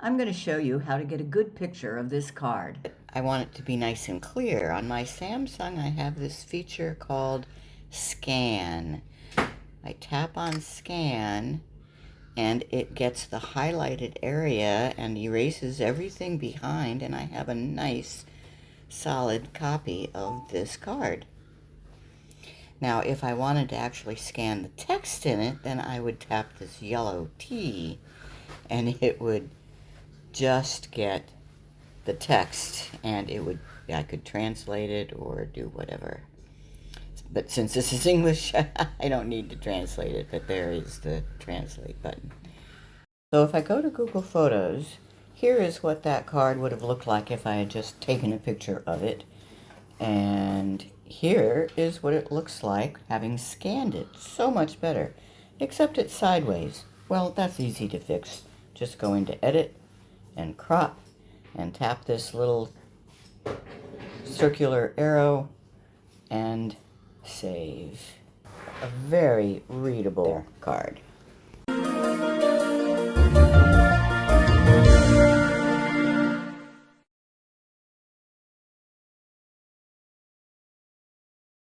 I'm going to show you how to get a good picture of this card. I want it to be nice and clear. On my Samsung, I have this feature called Scan. I tap on Scan, and it gets the highlighted area and erases everything behind, and I have a nice, solid copy of this card. Now, if I wanted to actually scan the text in it, then I would tap this yellow T, and it would just get the text, and I could translate it or do whatever. But since this is English, I don't need to translate it, but there is the translate button. So if I go to Google Photos, here is what that card would have looked like if I had just taken a picture of it. And here is what it looks like having scanned it. So much better, except it's sideways. Well, that's easy to fix. Just go into Edit and Crop and tap this little circular arrow and save. A very readable card.